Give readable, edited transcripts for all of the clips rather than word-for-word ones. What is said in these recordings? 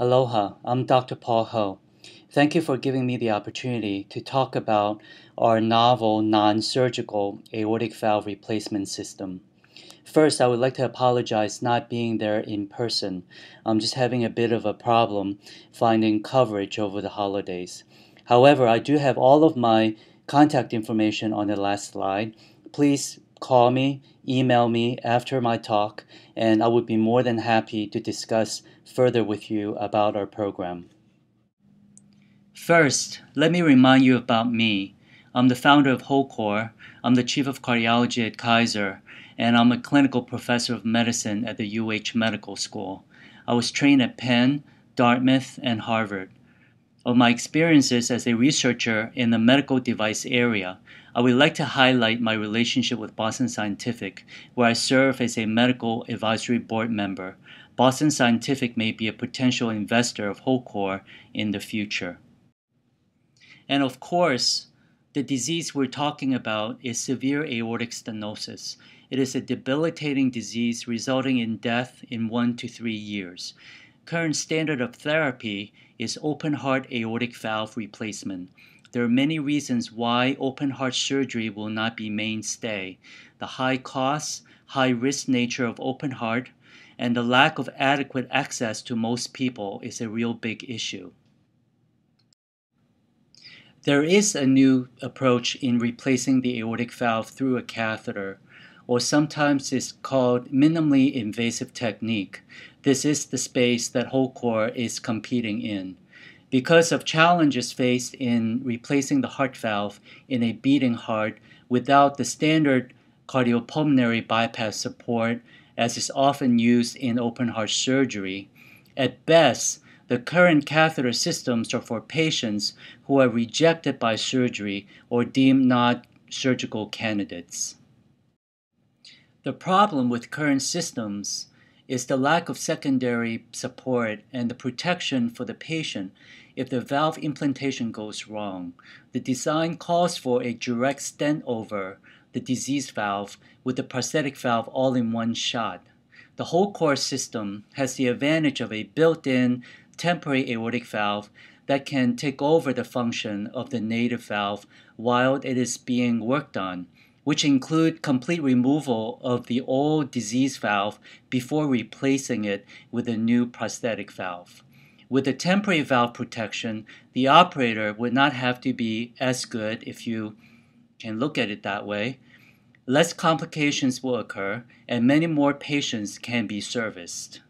Aloha, I'm Dr. Paul Ho. Thank you for giving me the opportunity to talk about our novel non-surgical aortic valve replacement system. First, I would like to apologize not being there in person. I'm just having a bit of a problem finding coverage over the holidays. However, I do have all of my contact information on the last slide. Please call me, email me after my talk, and I would be more than happy to discuss further with you about our program. First, let me remind you about me. I'm the founder of HOCOR. I'm the chief of cardiology at Kaiser, and I'm a clinical professor of medicine at the UH Medical School. I was trained at Penn, Dartmouth, and Harvard. Of my experiences as a researcher in the medical device area, I would like to highlight my relationship with Boston Scientific, where I serve as a medical advisory board member. Boston Scientific may be a potential investor of HOCOR in the future. And of course, the disease we're talking about is severe aortic stenosis. It is a debilitating disease resulting in death in 1 to 3 years. Current standard of therapy is open heart aortic valve replacement. There are many reasons why open heart surgery will not be mainstay. The high cost, high risk nature of open heart, and the lack of adequate access to most people is a real big issue. There is a new approach in replacing the aortic valve through a catheter, or sometimes it's called minimally invasive technique. This is the space that HOCOR is competing in. Because of challenges faced in replacing the heart valve in a beating heart without the standard cardiopulmonary bypass support, as is often used in open heart surgery, at best, the current catheter systems are for patients who are rejected by surgery or deemed not surgical candidates. The problem with current systems is the lack of secondary support and the protection for the patient if the valve implantation goes wrong. The design calls for a direct stent over the diseased valve with the prosthetic valve all in one shot. The HOCOR system has the advantage of a built-in temporary aortic valve that can take over the function of the native valve while it is being worked on, which include complete removal of the old disease valve before replacing it with a new prosthetic valve. With the temporary valve protection, the operator would not have to be as good, if you can look at it that way. Less complications will occur, and many more patients can be serviced.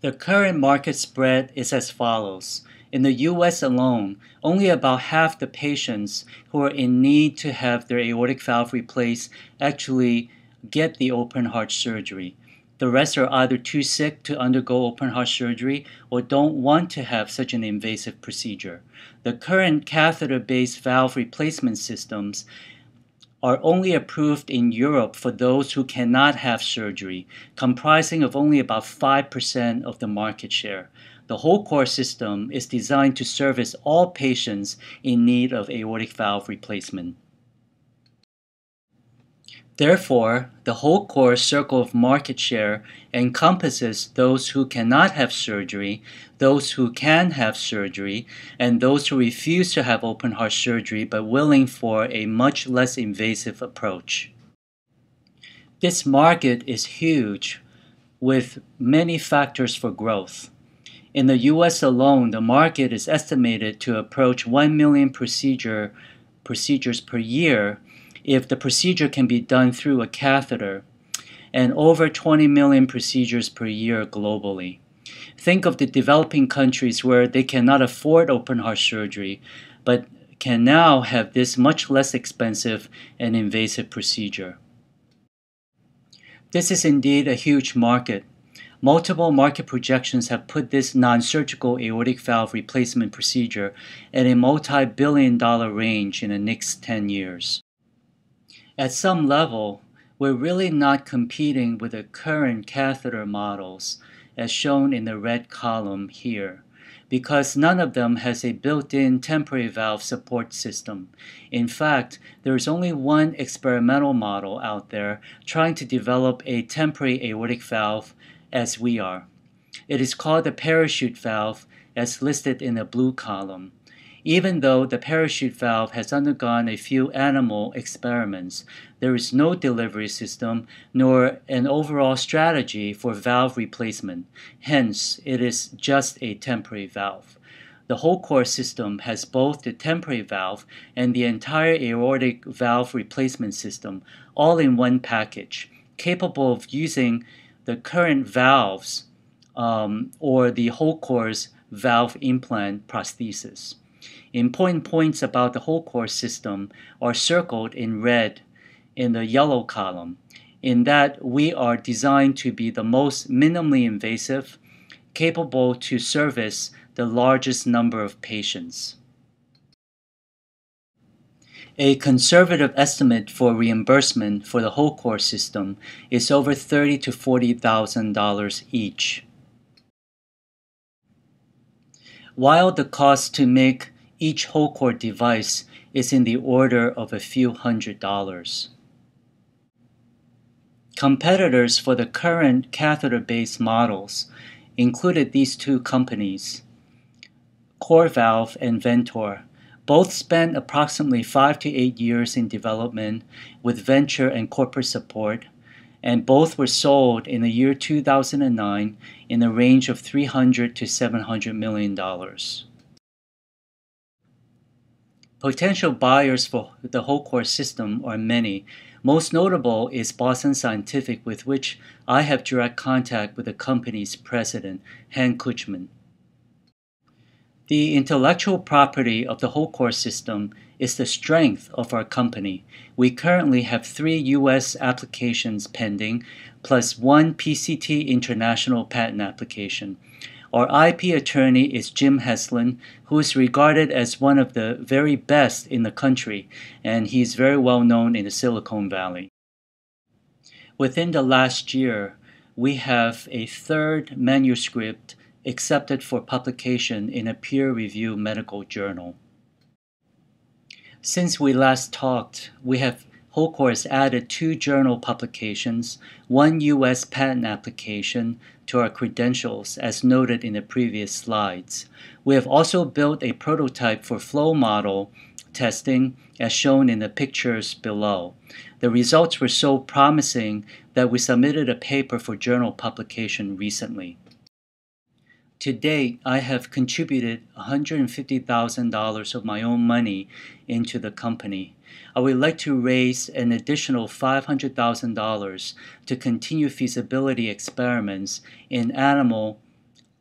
The current market spread is as follows. In the US alone, only about half the patients who are in need to have their aortic valve replaced actually get the open heart surgery. The rest are either too sick to undergo open heart surgery or don't want to have such an invasive procedure. The current catheter-based valve replacement systems are only approved in Europe for those who cannot have surgery, comprising of only about 5% of the market share. The HOCOR system is designed to service all patients in need of aortic valve replacement. Therefore, the HOCOR circle of market share encompasses those who cannot have surgery, those who can have surgery, and those who refuse to have open heart surgery but willing for a much less invasive approach. This market is huge, with many factors for growth. In the US alone, the market is estimated to approach 1 million procedures per year if the procedure can be done through a catheter, and over 20 million procedures per year globally. Think of the developing countries where they cannot afford open heart surgery, but can now have this much less expensive and invasive procedure. This is indeed a huge market. Multiple market projections have put this non-surgical aortic valve replacement procedure at a multi-billion-dollar range in the next 10 years. At some level, we're really not competing with the current catheter models, as shown in the red column here, because none of them has a built-in temporary valve support system. In fact, there is only one experimental model out there trying to develop a temporary aortic valve as we are. It is called the parachute valve as listed in the blue column. Even though the parachute valve has undergone a few animal experiments, there is no delivery system nor an overall strategy for valve replacement. Hence, it is just a temporary valve. The HOCOR system has both the temporary valve and the entire aortic valve replacement system all in one package, capable of using the current valves or the HOCOR's valve implant prosthesis. Important points about the HOCOR system are circled in red in the yellow column, in that we are designed to be the most minimally invasive, capable to service the largest number of patients. A conservative estimate for reimbursement for the HOCOR system is over $30,000 to $40,000 each. While the cost to make each HOCOR device is in the order of a few $100s. Competitors for the current catheter-based models included these two companies, CoreValve and Ventor. Both spent approximately 5 to 8 years in development with venture and corporate support, and both were sold in the year 2009 in the range of $300 to $700 million. Potential buyers for the HOCOR system are many. Most notable is Boston Scientific, with which I have direct contact with the company's president, Han Kuchman. The intellectual property of the HOCOR system is the strength of our company. We currently have 3 U.S. applications pending, plus 1 PCT international patent application. Our IP attorney is Jim Heslin, who is regarded as one of the very best in the country, and he is very well known in the Silicon Valley. Within the last year, we have a 3rd manuscript accepted for publication in a peer-reviewed medical journal. Since we last talked, HOCOR has added 2 journal publications, 1 U.S. patent application to our credentials as noted in the previous slides. We have also built a prototype for flow model testing as shown in the pictures below. The results were so promising that we submitted a paper for journal publication recently. To date, I have contributed $150,000 of my own money into the company. I would like to raise an additional $500,000 to continue feasibility experiments in animal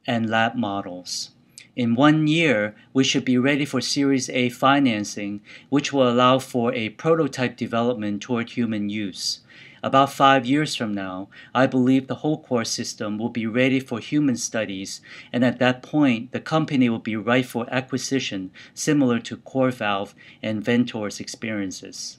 and lab models. In 1 year, we should be ready for Series A financing, which will allow for a prototype development toward human use. About 5 years from now, I believe the HOCOR system will be ready for human studies, and at that point, the company will be ripe for acquisition, similar to CoreValve and Ventor's experiences.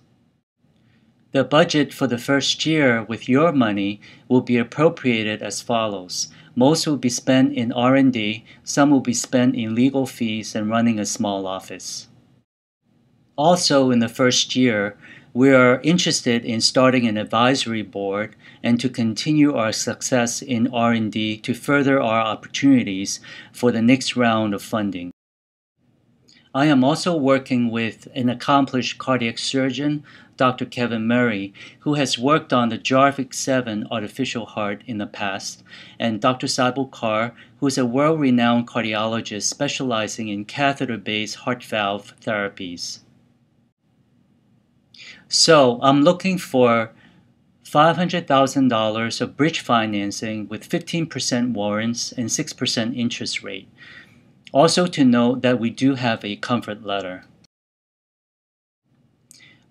The budget for the first year with your money will be appropriated as follows. Most will be spent in R&D, some will be spent in legal fees and running a small office. Also in the first year, we are interested in starting an advisory board and to continue our success in R&D to further our opportunities for the next round of funding. I am also working with an accomplished cardiac surgeon, Dr. Kevin Murray, who has worked on the Jarvik 7 artificial heart in the past, and Dr. Saibal Kar, who is a world-renowned cardiologist specializing in catheter-based heart valve therapies. So I'm looking for $500,000 of bridge financing with 15% warrants and 6% interest rate. Also to note that we do have a comfort letter.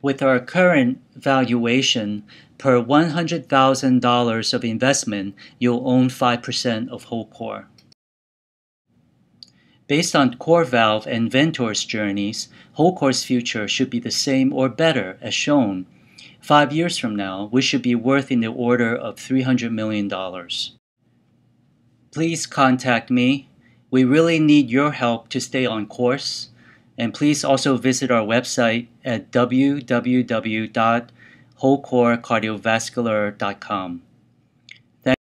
With our current valuation, per $100,000 of investment, you'll own 5% of HOCOR. Based on CoreValve and Ventor's journeys, HOCOR's future should be the same or better as shown. 5 years from now, we should be worth in the order of $300 million. Please contact me. We really need your help to stay on course. And please also visit our website at www.hocorcardiovascular.com.